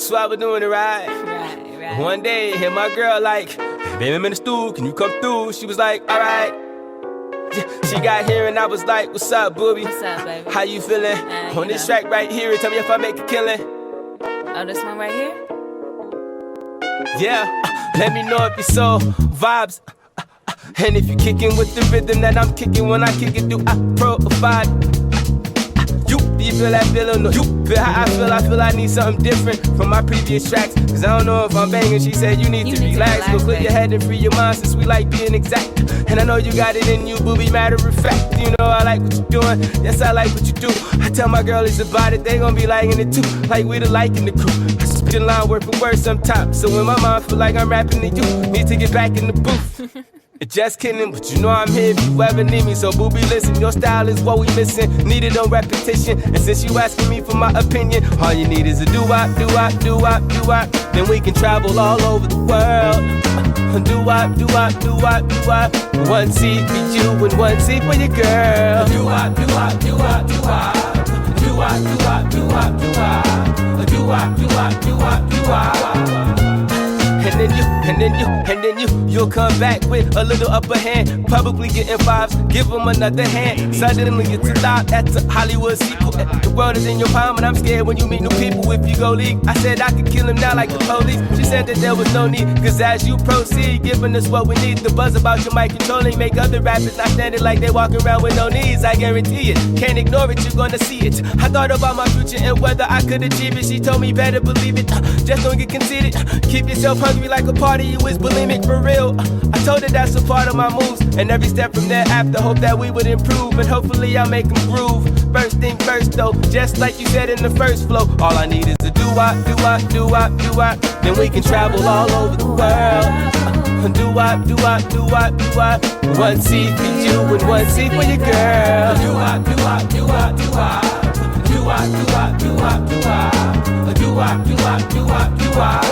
That's why we're doing it right. Right. One day, hit my girl like, baby, I'm in the stool, can you come through? She was like, alright. She got here and I was like, what's up, booby? What's up, baby? How you feeling? On this track right here, tell me if I make a killing. Oh, this one right here? Yeah, let me know if you so vibes. And if you kicking with the rhythm that I'm kicking when I kick it, do I provide? Do you feel that feeling? No, you feel how I feel? I feel I need something different from my previous tracks. Cause I don't know if I'm banging. She said you need to relax. Go clear your head and free your mind since we like being exact. And I know you got it in you, booby, matter of fact. You know I like what you're doing, yes I like what you do. I tell my girlies about it, they gon' be liking it too. Like we the like in the crew. I speak in line word for word sometimes. So when my mind feel like I'm rapping to you, need to get back in the booth. Just kidding, but you know I'm here if you ever need me. So booby, listen, your style is what we missing. Need it on repetition. And since you asking me for my opinion, all you need is a do-wop, do-wop, do-wop, do-wop. Then we can travel all over the world. Do-wop, do-wop, do-wop, do-wop. One seat for you and one seat for your girl. Do-wop, do-wop, do-wop, do-wop. Do-wop, do-wop, do-wop, do-wop. Do-wop, do-wop, do-wop, do-wop. And then you'll come back with a little upper hand. Publicly getting vibes, give them another hand. Suddenly it's a lot, that's a Hollywood sequel. The world is in your palm and I'm scared when you meet new people if you go leak. I said I could kill him now like the police. She said that there was no need, cause as you proceed, giving us what we need. The buzz about your mic controlling make other rappers not standing like they walk around with no knees. I guarantee it, can't ignore it, you're gonna see it. I thought about my future and whether I could achieve it. She told me better believe it, just don't get conceited. Keep yourself hungry like a party, you is bulimic for real. I told her that's a part of my moves, and every step from there after, hope that we would improve, and hopefully I'll make them groove. First thing first though, just like you said in the first flow, all I need is a do-wop, do-wop, do-wop, do-wop. Then we can travel all over the world. Do-wop, do-wop, do-wop, do-wop. One seat for you and one seat for your girl. Do-wop, do-wop, do-wop, do-wop. Do-wop, do-wop, do-wop, do-wop. Do-wop, do-wop, do-wop, do-wop.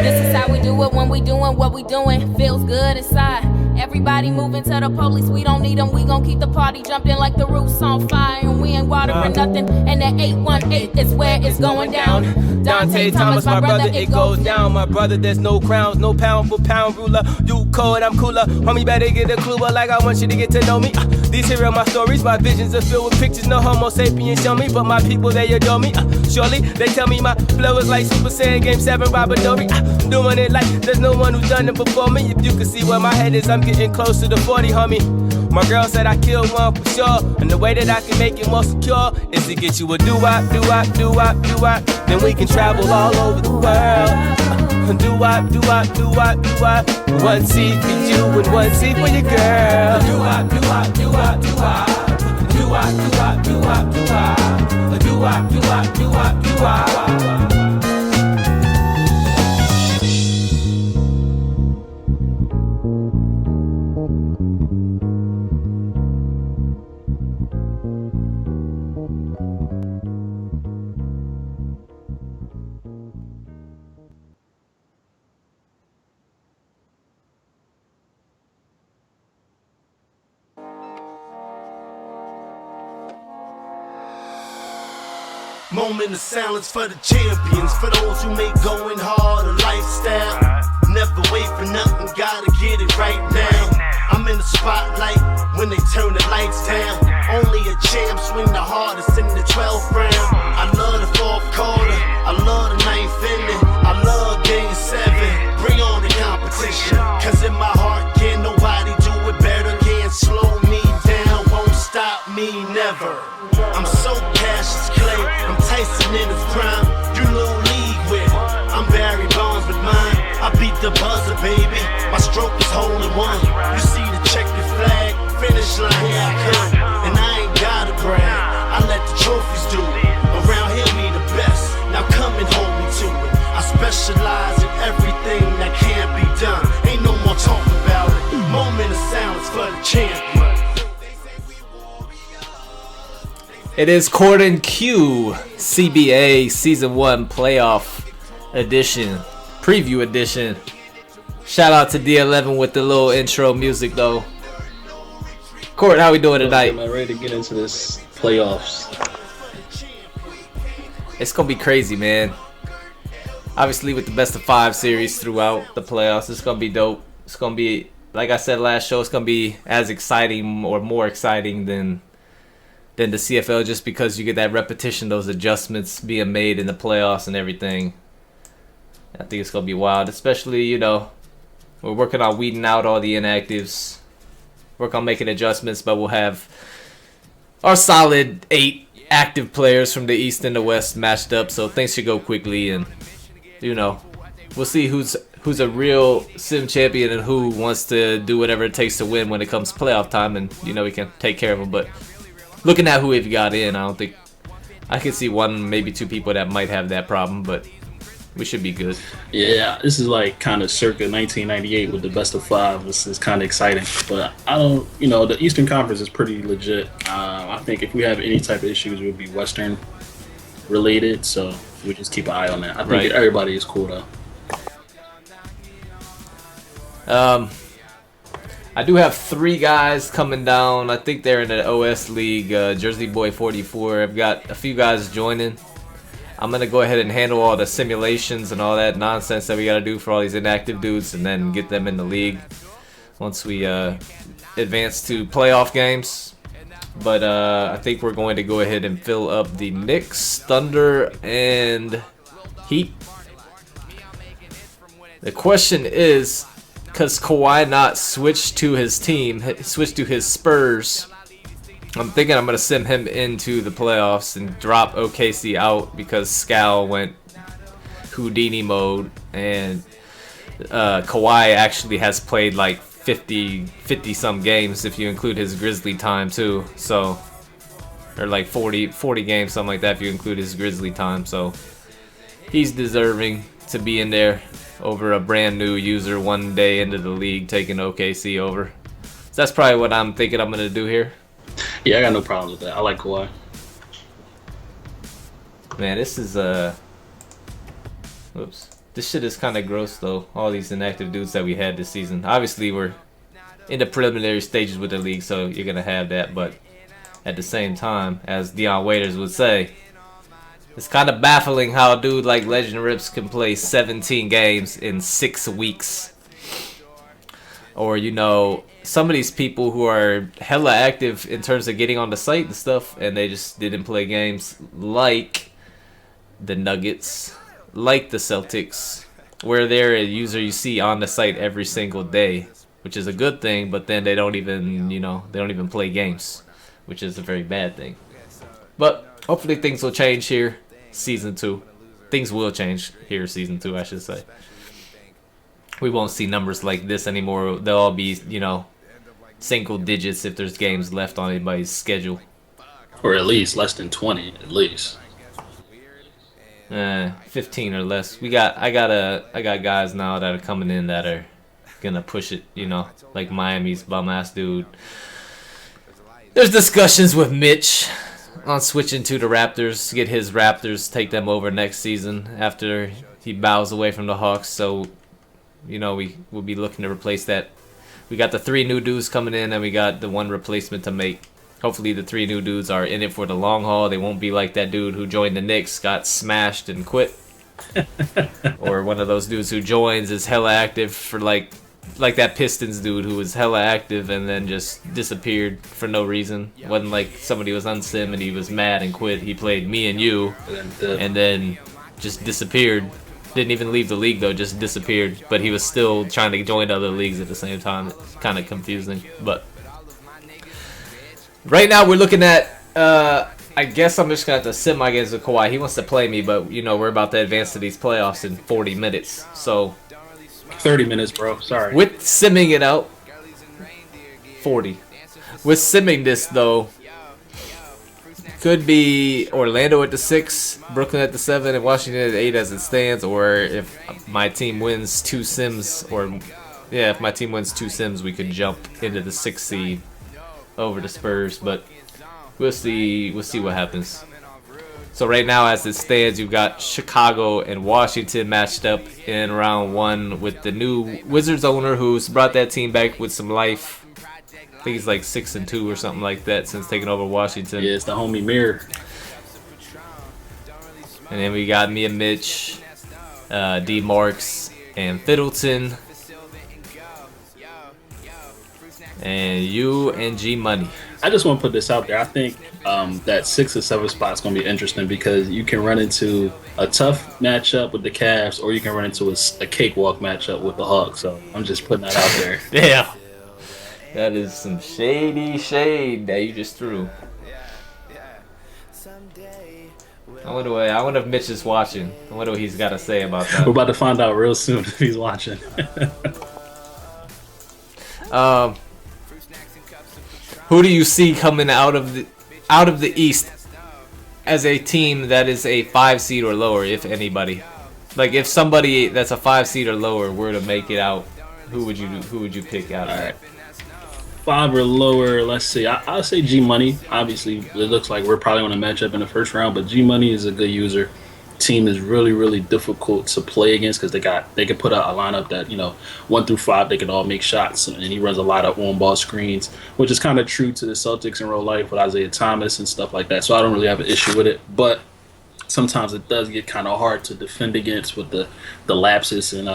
This is how we do it when we doing what we doing. Feels good inside. Everybody moving to the police, we don't need them. We gon' keep the party jumping like the roof's on fire. And we ain't watering nothing. And that 818 is where it's going down. Dante Thomas, my brother, it goes down. My brother, there's no crowns, no pound for pound ruler. You cold, I'm cooler. Homie, better get a clue, but like I want you to get to know me. These here are my stories, my visions are filled with pictures. No homo sapien show me, but my people, they adore me. Surely, they tell me my flow is like Super Saiyan Game 7, Robert Dory. Doing it like there's no one who's done it before me. If you can see where my head is, I'm getting close to the 40, homie. My girl said I killed one for sure, and the way that I can make it more secure is to get you a do-wop, do-wop, do-wop, do-wop. Then we can travel all over the world. Do-wop, do-wop, do-wop, do-wop. One seat for you and one seat for your girl. Do-wop, do-wop, do-wop, do-wop. Do-wop, do-wop, do-wop, do-wop. Do-wop, do-wop, do-wop, do-wop. Moment of silence for the champions, for those who make going hard a lifestyle. Never wait for nothing, gotta get it right now. I'm in the spotlight when they turn the lights down. Only a champ swing the hardest in the 12th round. I love the fourth quarter, I love the ninth inning, I love game 7. Bring on the competition, cause in my heart can't nobody do it better. Can't slow me down, won't stop me never. I'm so Cassius Clay, I'm Tyson in his prime. You little league with, I'm Barry Bonds with mine. I beat the buzzer, baby, my stroke is hole in one. You see the checkered flag, finish line, here I come. And I ain't gotta brag, I let the trophies do it. Around here we the best, now come and hold me to it. I specialize in everything that can't be done. Ain't no more talk about it. Moment of silence for the champion. It is Cort and Q, CBA Season 1 Playoff Edition, Preview Edition. Shout out to D11 with the little intro music though. Cort, how we doing tonight? Am I ready to get into this playoffs? It's gonna be crazy, man. Obviously, with the best of 5 series throughout the playoffs, it's gonna be dope. It's gonna be, like I said last show, it's gonna be as exciting or more exciting than the CFL, just because you get that repetition, those adjustments being made in the playoffs and everything. I think it's gonna be wild, especially, we're working on weeding out all the inactives, work on making adjustments, but we'll have our solid 8 active players from the East and the West matched up, so things should go quickly, and we'll see who's a real sim champion and who wants to do whatever it takes to win when it comes to playoff time, and we can take care of them. But looking at who we've got in, I don't think I can see 1, maybe 2 people that might have that problem, but we should be good. Yeah, this is like kind of circa 1998 with the best of 5. This is kind of exciting, but I don't, the Eastern Conference is pretty legit. I think if we have any type of issues, it would be Western related, so we just keep an eye on that. I think everybody is cool though. I do have 3 guys coming down. I think they're in the OS League, Jersey Boy 44. I've got a few guys joining. I'm going to go ahead and handle all the simulations and all that nonsense that we got to do for all these inactive dudes and then get them in the league once we advance to playoff games. But I think we're going to go ahead and fill up the Knicks, Thunder, and Heat. The question is, because Kawhi not switched to his team, switched to his Spurs, I'm thinking I'm going to send him into the playoffs and drop OKC out because Scal went Houdini mode, and Kawhi actually has played like 50 some games if you include his Grizzly time too, so, or like 40 games, something like that if you include his Grizzly time, so he's deserving to be in there over a brand new user 1 day into the league taking OKC over. So that's probably what I'm thinking I'm going to do here. Yeah, I got no problems with that. I like Kawhi. Man, this is this shit is kind of gross though. All these inactive dudes that we had this season. Obviously, we're in the preliminary stages with the league, so you're gonna have that. But at the same time, as Dion Waiters would say, it's kind of baffling how a dude like Legend Rips can play 17 games in 6 weeks. Or, some of these people who are hella active in terms of getting on the site and stuff, and they just didn't play games, like the Nuggets, like the Celtics, where they're a user you see on the site every single day, which is a good thing, but then they don't even, they don't even play games, which is a very bad thing. But hopefully things will change here, season 2. Things will change here, season 2, I should say. We won't see numbers like this anymore. They'll all be, single digits if there's games left on anybody's schedule. Or at least less than 20, at least. 15 or less. I got guys now that are coming in that are gonna push it, like Miami's bum ass dude. There's discussions with Mitch on switching to the Raptors, get his Raptors, take them over next season after he bows away from the Hawks. So, we will be looking to replace that. We got the 3 new dudes coming in, and we got the 1 replacement to make. Hopefully the 3 new dudes are in it for the long haul. They won't be like that dude who joined the Knicks, got smashed and quit. Or one of those dudes who joins is hella active for like that Pistons dude who was hella active and then just disappeared for no reason. It wasn't like somebody was unsim and he was mad and quit. He played me and you and then just disappeared. Didn't even leave the league though, just disappeared. But he was still trying to join other leagues at the same time. It's kind of confusing. But right now we're looking at, I guess I'm just going to have to sim my games with Kawhi. He wants to play me, but we're about to advance to these playoffs in 40 minutes. So 30 minutes, bro. Sorry. with simming it out, 40. With simming this though, could be Orlando at the 6, Brooklyn at the 7, and Washington at 8 as it stands. Or if my team wins 2 sims, if my team wins 2 sims, we could jump into the 6th seed over the Spurs. But we'll see. We'll see what happens. So right now, as it stands, you've got Chicago and Washington matched up in round 1 with the new Wizards owner who's brought that team back with some life. I think he's like 6-2 or something like that since taking over Washington. Yeah, it's the homie Mirror. And then we got me and Mitch, D Marks, and Fiddleton. And you and G Money. I just want to put this out there. I think that 6 or 7 spot is going to be interesting because you can run into a tough matchup with the Cavs, or you can run into a cakewalk matchup with the Hawks. So I'm just putting that out there. Yeah. That is some shady shade that you just threw. I wonder if Mitch is watching. I wonder what he's got to say about that. We're about to find out real soon if he's watching. Who do you see coming out of the East as a team that is a 5 seed or lower, if anybody? Like, if somebody that's a 5 seed or lower were to make it out, who would you pick out of that? 5 or lower, let's see. I'll say G Money. Obviously, it looks like we're probably going to match up in the first round, but G Money is a good user. Team is really, really difficult to play against because they can put out a lineup that 1 through 5 they can all make shots, and he runs a lot of on-ball screens, which is kind of true to the Celtics in real life with Isaiah Thomas and stuff like that. So I don't really have an issue with it, but sometimes it does get kind of hard to defend against with the lapses and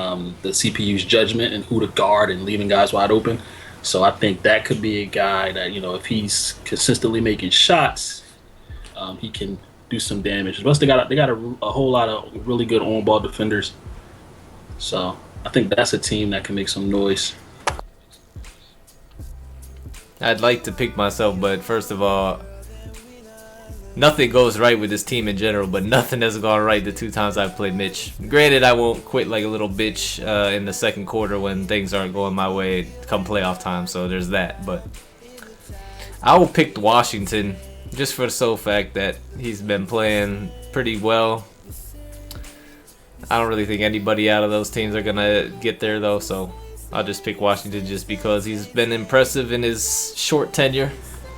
the CPU's judgment and who to guard and leaving guys wide open. So I think that could be a guy that if he's consistently making shots, he can do some damage. Plus, they got a whole lot of really good on-ball defenders. So I think that's a team that can make some noise. I'd like to pick myself, but first of all, nothing goes right with this team in general, but nothing has gone right the 2 times I've played Mitch. Granted, I won't quit like a little bitch in the second quarter when things aren't going my way come playoff time, so there's that. But I will pick Washington just for the sole fact that he's been playing pretty well. I don't really think anybody out of those teams are going to get there, though, so I'll just pick Washington just because he's been impressive in his short tenure.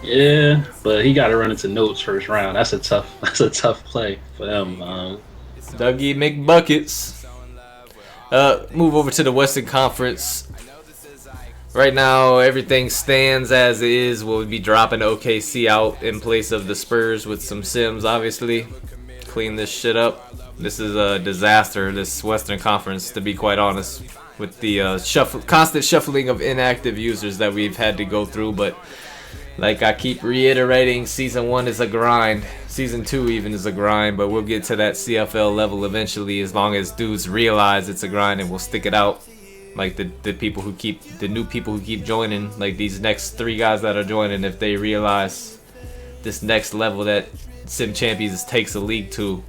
Yeah, but he got to run into Notes first round. That's a tough play for them. Dougie McBuckets. Move over to the Western Conference. Right now, everything stands as is. We'll be dropping OKC out in place of the Spurs with some Sims, obviously. Clean this shit up. This is a disaster, this Western Conference, to be quite honest, with the constant shuffling of inactive users that we've had to go through. But like I keep reiterating, Season 1 is a grind. Season 2 even is a grind, but we'll get to that CFL level eventually as long as dudes realize it's a grind and we'll stick it out. Like the new people who keep joining, like these next 3 guys that are joining, if they realize this next level that Sim Champions takes a league to,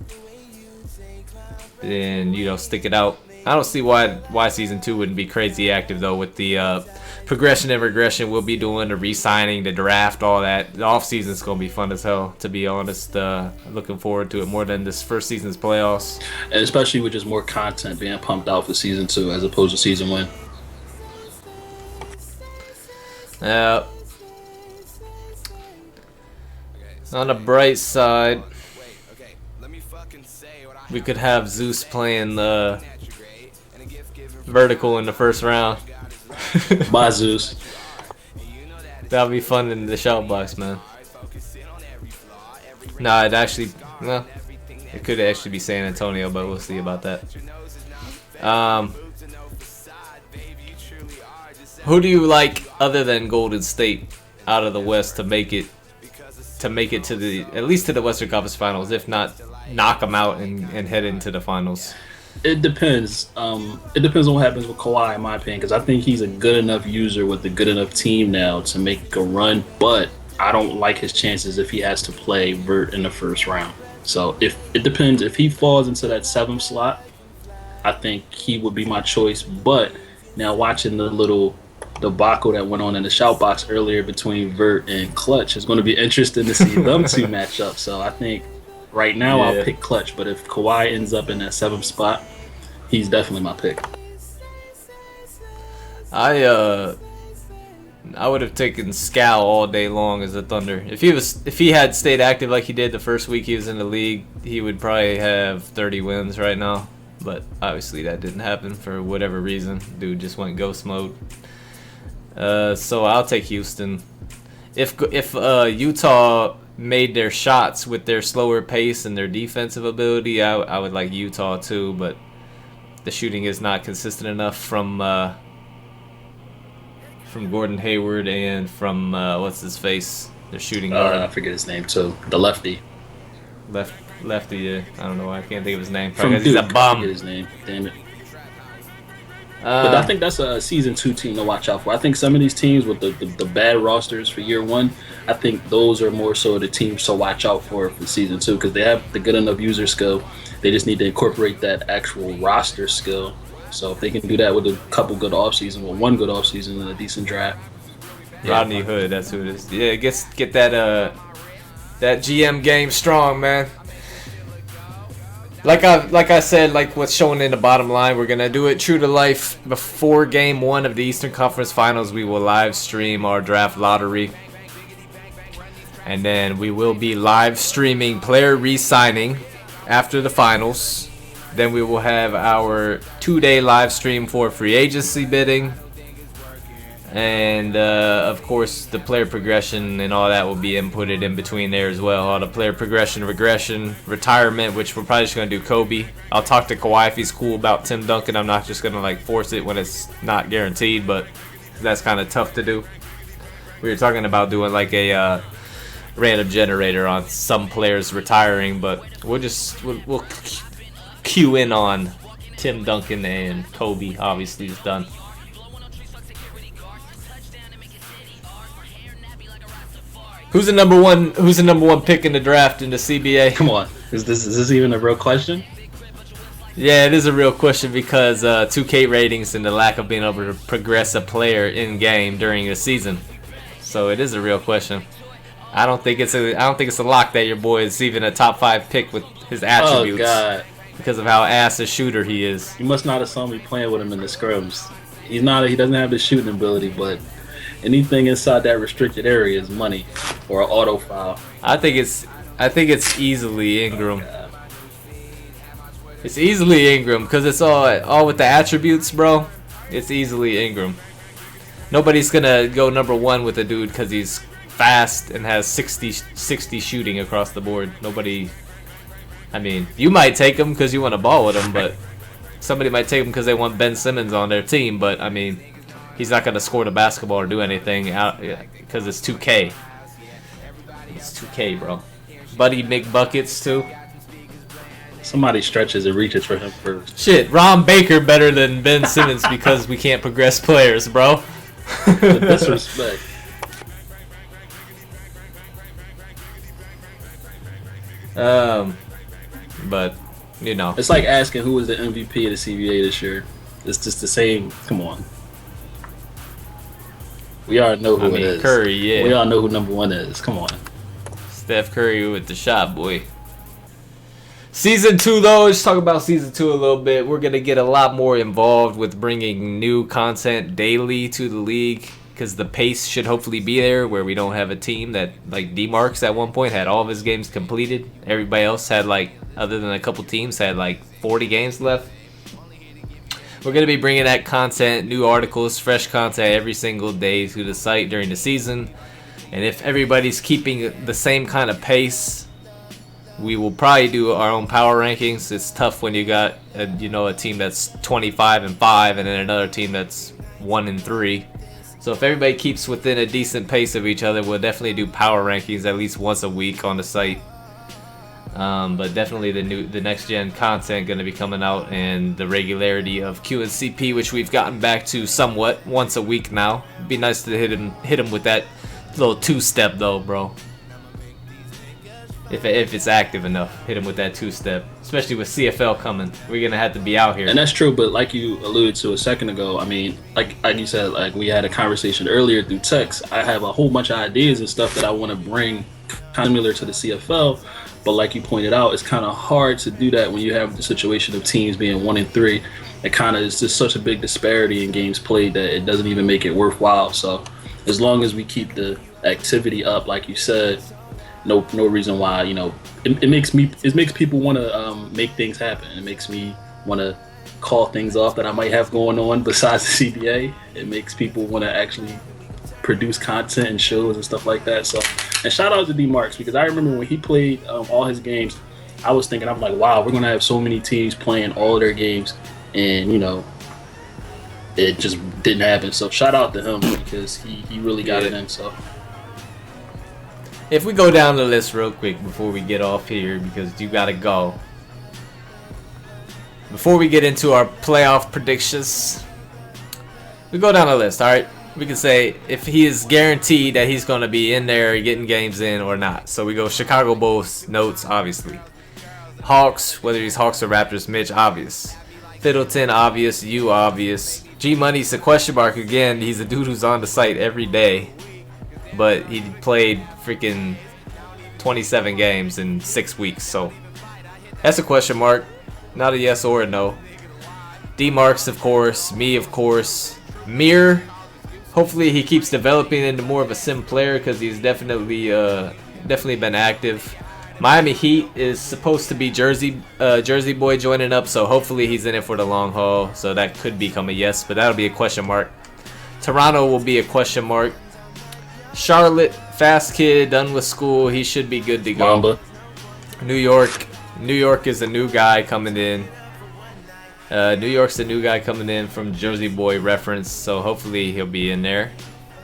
then stick it out. I don't see why Season 2 wouldn't be crazy active though, with the progression and regression we'll be doing, the re-signing, the draft, all that. The off season's gonna be fun as hell, to be honest. Looking forward to it more than this first season's playoffs. And especially with just more content being pumped out for Season 2 as opposed to Season 1. On the bright side, we could have Zeus playing the vertical in the first round. Bye, Zeus. That'll be fun in the shout box, man. Nah, it could actually be San Antonio, but we'll see about that. Who do you like other than Golden State out of the West to make it to the at least to the Western Conference Finals, if not knock them out and head into the finals? It depends. It depends on what happens with Kawhi, in my opinion, because I think he's a good enough user with a good enough team now to make a run. But I don't like his chances if he has to play Vert in the first round. So if it depends, if he falls into that 7th slot, I think he would be my choice. But now watching the little debacle that went on in the shout box earlier between Vert and Clutch, it's going to be interesting to see them 2 match up. So I think right now I'll pick Clutch, but if Kawhi ends up in that 7th spot, he's definitely my pick. I would have taken Scal all day long as a Thunder. If he had stayed active like he did the first week he was in the league, he would probably have 30 wins right now. But obviously that didn't happen for whatever reason. Dude just went ghost mode. So I'll take Houston. If Utah made their shots with their slower pace and their defensive ability. I would like Utah too, but the shooting is not consistent enough from Gordon Hayward and from what's his face, their shooting guard. I forget his name too. The lefty. Lefty. Yeah. I don't know why I can't think of his name. From Because he's a Duke. I bum. forget his name. Damn it. But I think that's a season 2 team to watch out for. I think some of these teams with the bad rosters for year 1, I think those are more so the teams to watch out for season 2 because they have the good enough user skill. They just need to incorporate that actual roster skill. So if they can do that with a couple good offseason, well, one good offseason and a decent draft. Rodney Hood, that's who it is. Yeah, get that GM game strong, man. Like I said, like what's shown in the bottom line, we're gonna do it true to life. Before Game 1 of the Eastern Conference Finals, we will live stream our draft lottery, and then we will be live streaming player re-signing after the finals. Then we will have our 2-day live stream for free agency bidding. And, of course, the player progression and all that will be inputted in between there as well. All the player progression, regression, retirement, which we're probably just going to do Kobe. I'll talk to Kawhi if he's cool about Tim Duncan. I'm not just going to, like, force it when it's not guaranteed, but that's kind of tough to do. We were talking about doing, like, a random generator on some players retiring, but we'll cue in on Tim Duncan and Kobe, obviously, is done. Who's the number one pick in the draft in the CBA? Come on, is this even a real question? Yeah, it is a real question because 2K ratings and the lack of being able to progress a player in game during the season. So it is a real question. I don't think it's a lock that your boy is even a top 5 pick with his attributes. Oh God! Because of how ass a shooter he is. You must not have saw me playing with him in the scrums. He doesn't have the shooting ability, but anything inside that restricted area is money or an auto foul. I think it's easily Ingram. It's easily Ingram because it's all with the attributes, bro. It's easily Ingram. Nobody's gonna go number 1 with a dude because he's fast and has 60 shooting across the board. Nobody. I mean, you might take him because you want to ball with him, but somebody might take him because they want Ben Simmons on their team. But I mean, he's not gonna score the basketball or do anything out because it's 2K. It's 2K, bro. Buddy make buckets too. Somebody stretches and reaches for him first. Shit, Ron Baker better than Ben Simmons because we can't progress players, bro. Disrespect. But you know, It's like asking who was the MVP of the CBA this year. It's just the same. Come on. We already know who it is. Curry, yeah. We all know who number 1 is. Come on. Steph Curry with the shot, boy. Season 2, though, let's talk about Season 2 a little bit. We're going to get a lot more involved with bringing new content daily to the league because the pace should hopefully be there where we don't have a team that, like D-Marks at one point, had all of his games completed. Everybody else had, like, other than a couple teams, had, like, 40 games left. We're going to be bringing that content, new articles, fresh content every single day to the site during the season. And if everybody's keeping the same kind of pace, we will probably do our own power rankings. It's tough when you got a team that's 25-5 and then another team that's 1-3. So if everybody keeps within a decent pace of each other, we'll definitely do power rankings at least once a week on the site. But definitely the next gen content going to be coming out, and the regularity of QNCP, which we've gotten back to somewhat once a week now. It'd be nice to hit him with that little 2-step though, bro. If it's active enough, hit him with that 2-step, especially with CFL coming. We're gonna have to be out here. And that's true, but like you alluded to a second ago, I mean, like you said, like we had a conversation earlier through text. I have a whole bunch of ideas and stuff that I want to bring similar to the CFL. But like you pointed out, it's kind of hard to do that when you have the situation of teams being 1-3. It kind of is just such a big disparity in games played that it doesn't even make it worthwhile. So as long as we keep the activity up, like you said, no reason why, it makes people want to make things happen. It makes me want to call things off that I might have going on besides the CBA. It makes people want to actually produce content and shows and stuff like that. So And shout out to D Marks because I remember when he played all his games, I was thinking, I'm like, wow, we're gonna have so many teams playing all of their games, and it just didn't happen. So shout out to him because he really got it in. So if we go down the list real quick before we get off here, because you gotta go. Before we get into our playoff predictions, we go down the list, all right? We can say if he is guaranteed that he's going to be in there getting games in or not. So we go Chicago Bulls, notes, obviously. Hawks, whether he's Hawks or Raptors, Mitch, obvious. Fiddleton, obvious. You, obvious. G-Money's a question mark again. He's a dude who's on the site every day. But he played freaking 27 games in 6 weeks. So that's a question mark. Not a yes or a no. D Marks, of course. Me, of course. Mir. Hopefully he keeps developing into more of a sim player because he's definitely been active. Miami Heat is supposed to be Jersey boy joining up, so hopefully he's in it for the long haul. So that could become a yes, but that'll be a question mark. Toronto will be a question mark. Charlotte, fast kid, done with school. He should be good to go. Mamba. New York is a new guy coming in. New York's the new guy coming in from Jersey Boy reference, so hopefully he'll be in there.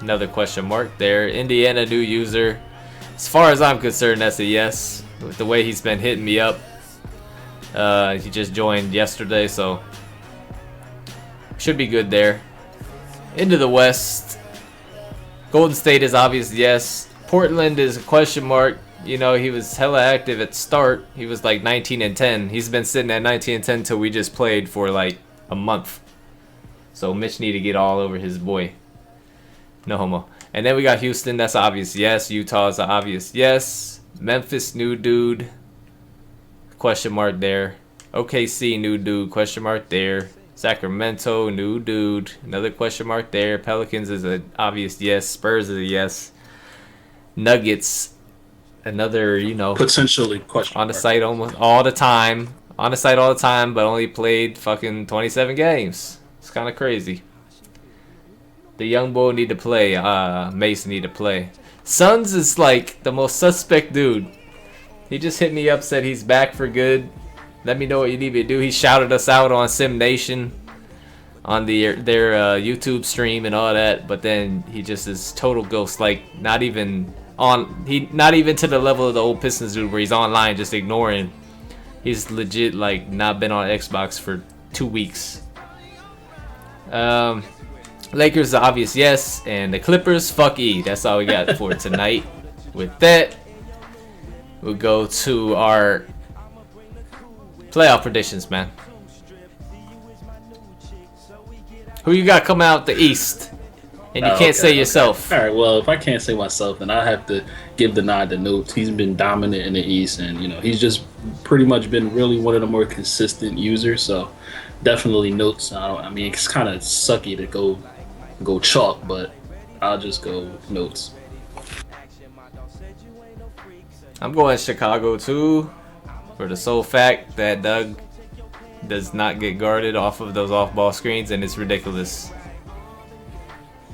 Another question mark there. Indiana, new user. As far as I'm concerned, that's a yes. With the way he's been hitting me up. He just joined yesterday, so should be good there. Into the West. Golden State is obvious, yes. Portland is a question mark. He was hella active at start. He was like 19 and 10. He's been sitting at 19 and 10 till we just played for like a month. So Mitch need to get all over his boy. No homo. And then we got Houston. That's obvious. Yes. Utah's an obvious. Yes. Memphis, new dude. Question mark there. OKC, new dude. Question mark there. Sacramento, new dude. Another question mark there. Pelicans is an obvious yes. Spurs is a yes. Nuggets. Another, potentially question on the mark. site almost all the time. On the site all the time, but only played fucking 27 games. It's kind of crazy. The young boy need to play. Mason need to play. Suns is like the most suspect dude. He just hit me up, said he's back for good. Let me know what you need me to do. He shouted us out on Sim Nation on their YouTube stream and all that, but then he just is total ghost. Like not even to the level of the old Pistons dude where he's online just ignoring. He's legit like not been on Xbox for 2 weeks. Lakers obvious yes, and the Clippers fuck E. That's all we got for tonight. With that, we'll go to our playoff predictions, man. Who you got coming out the East? And you can't say yourself. All right, well, if I can't say myself, then I have to give the nod to Notes. He's been dominant in the East, and he's just pretty much been really one of the more consistent users. So definitely Notes. I mean, it's kind of sucky to go chalk, but I'll just go Notes. I'm going Chicago too, for the sole fact that Doug does not get guarded off of those off-ball screens, and it's ridiculous.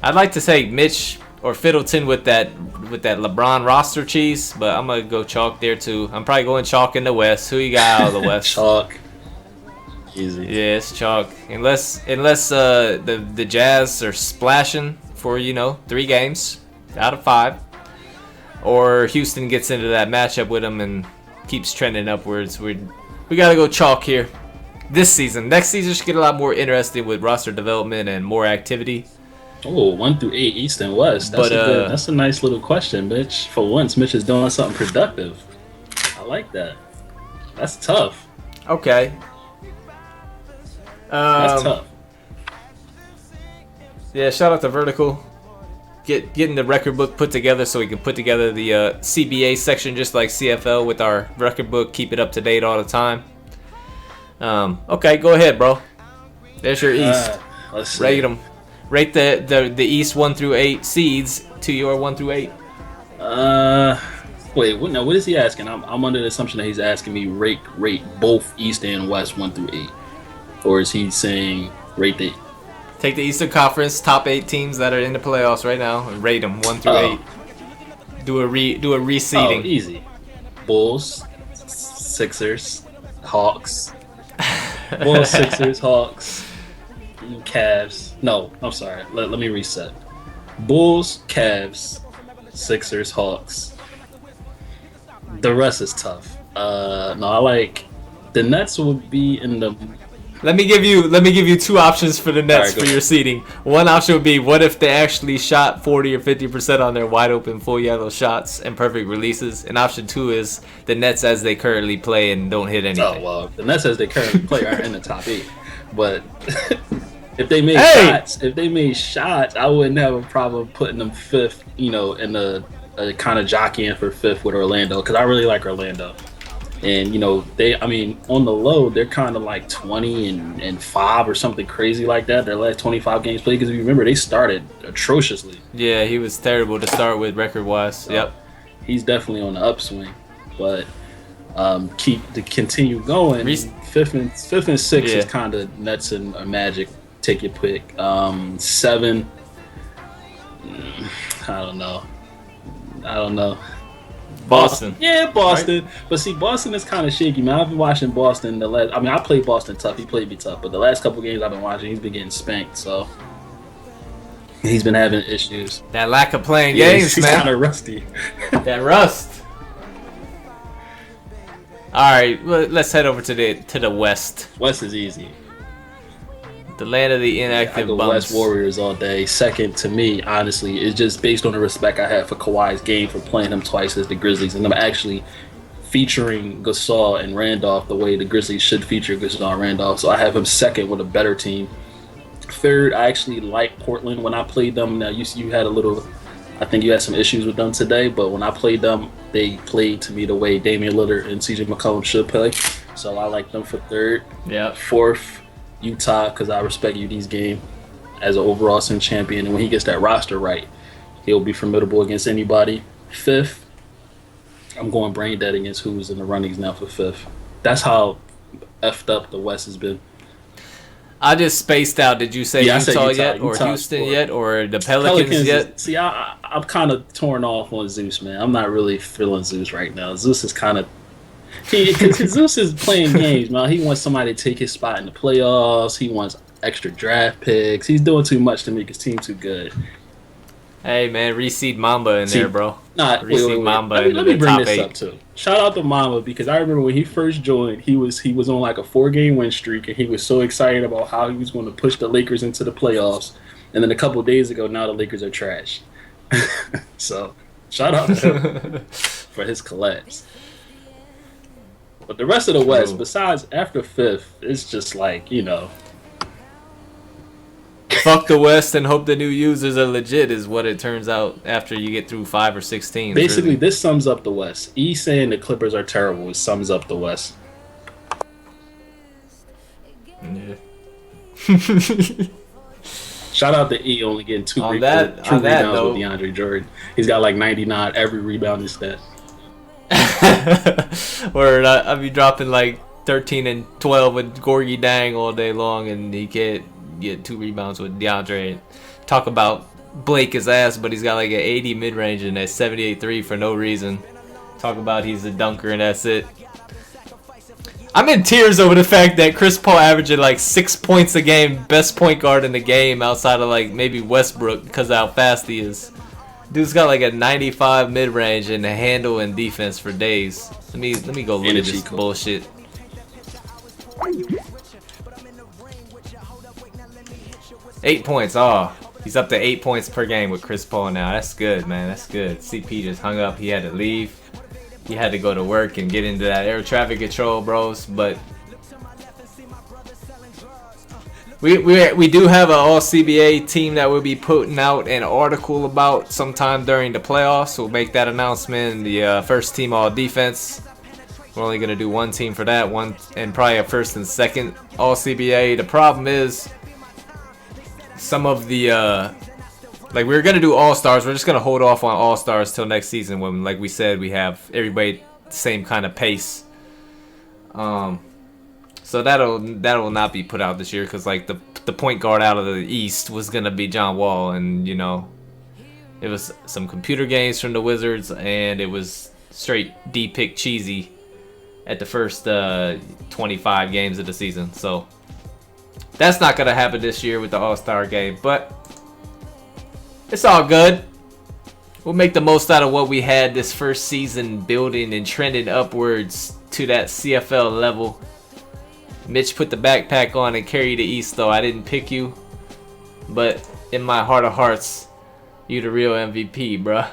I'd like to say Mitch or Fiddleton with that LeBron roster cheese, but I'm gonna go chalk there too. I'm probably going chalk in the West. Who you got out of the West? Chalk. Easy. Yeah, it's chalk. Unless the Jazz are splashing for 3 games out of 5, or Houston gets into that matchup with them and keeps trending upwards. We gotta go chalk here this season. Next season should get a lot more interesting with roster development and more activity. Oh, 1 through 8, East and West. That's a nice little question, Mitch. For once, Mitch is doing something productive. I like that. That's tough. Okay. That's tough. Yeah, shout out to Vertical. Getting the record book put together so we can put together the CBA section just like CFL with our record book. Keep it up to date all the time. Okay, go ahead, bro. There's your East. Let's see. Rate them. Rate the East 1 through 8 seeds to your 1 through 8. Wait, what is he asking? I'm under the assumption that he's asking me rate both East and West 1 through 8, or is he saying rate the? Take the Eastern Conference top 8 teams that are in the playoffs right now and rate them 1 through 8. Do a Oh, reseeding. easy. Bulls, Sixers, Hawks. Bulls, Sixers, Hawks, Cavs. No, I'm sorry. Let me reset. Bulls, Cavs, Sixers, Hawks. The rest is tough. No, I like the Nets will be in the. Let me give you two options for the Nets All right, for your seeding. One option would be what if they actually shot 40 or 50% on their wide open full yellow shots and perfect releases. And option two is the Nets as they currently play and don't hit Oh anything. well, the Nets as they currently play are in the top 8, but if they made shots, I wouldn't have a problem putting them fifth. You know, in a kind of jockeying for fifth with Orlando because I really like Orlando. And on the low, they're kind of like 20-5 or something crazy like that. Their last 25 games played. Because if you remember, they started atrociously. Yeah, he was terrible to start with record-wise. So yep. He's definitely on the upswing, but continue going. Fifth and sixth is kind of Nets and Magic. Take your pick. 7. I don't know. Boston. Yeah, Boston. Right? But see, Boston is kind of shaky, man. I've been watching Boston I played Boston tough. He played me tough. But the last couple games I've been watching, he's been getting spanked. So he's been having issues. That lack of playing games, he's man. He's kind of rusty. That rust. All right, let's head over to the West. West is easy. The land of the inactive bums. West Warriors all day. Second to me, honestly, is just based on the respect I have for Kawhi's game for playing him twice as the Grizzlies, and I'm actually featuring Gasol and Randolph the way the Grizzlies should feature Gasol and Randolph. So I have him second with a better team. Third, I actually like Portland when I played them. Now you had a little, I think you had some issues with them today, but when I played them, they played to me the way Damian Lillard and CJ McCollum should play. So I like them for third. Yeah. Fourth, Utah, because I respect UD's game as an overall Sim champion, and when he gets that roster right, he'll be formidable against anybody. Fifth, I'm going brain dead against who's in the runnings now for fifth. That's how effed up the West has been. I just spaced out. Did you say Utah yet, or Utah Houston yet, or the Pelicans yet? See, I'm kind of torn off on Zeus, man. I'm not really feeling Zeus right now. Zeus is kind of because Zeus is playing games, man. He wants somebody to take his spot in the playoffs. He wants extra draft picks. He's doing too much to make his team too good. Hey, man, reseed Mamba in there, bro. Wait. Mamba let me bring this 8. up, too. Shout out to Mamba, because I remember when he first joined, he was on like a 4-game win streak, and he was so excited about how he was going to push the Lakers into the playoffs. And then a couple of days ago, now the Lakers are trash. So, shout out to him for his collapse. But the rest of the West, besides after fifth, it's just like, fuck the West and hope the new users are legit is what it turns out after you get through 5 or 6 teams. Basically, really. This sums up the West. E saying the Clippers are terrible, it sums up the West. Yeah. Shout out to E only getting 2 rebounds with DeAndre Jordan. He's got like 99 every rebounding stat. Where I'll be dropping like 13 and 12 with Gorgie Dang all day long, and he can't get 2 rebounds with DeAndre. Talk about Blake his ass, but he's got like an 80 mid-range and a 78 3 for no reason. Talk about he's a dunker and that's it. I'm in tears over the fact that Chris Paul averaging like 6 points a game, best point guard in the game outside of like maybe Westbrook because of how fast he is. Dude's got like a 95 mid-range and a handle and defense for days. Let me go look at this bullshit. Eight points. Oh, he's up to 8 points per game with Chris Paul now. That's good, man. That's good. CP just hung up. He had to leave. He had to go to work and get into that air traffic control, bros. But we do have an All-CBA team that we'll be putting out an article about sometime during the playoffs. We'll make that announcement. The first team All-Defense. We're only going to do one team for that. One and probably a first and second All-CBA. The problem is some of the like we're gonna do All-Stars. We're just gonna hold off on All-Stars till next season when, like we said, we have everybody the same kind of pace. So that'll not be put out this year because like the point guard out of the East was gonna be John Wall, and It was some computer games from the Wizards, and it was straight D-pick cheesy at the first 25 games of the season. So that's not going to happen this year with the All-Star game, but it's all good. We'll make the most out of what we had this first season, building and trending upwards to that CFL level. Mitch put the backpack on and carried the East, though. I didn't pick you, but in my heart of hearts, you the real MVP, bruh.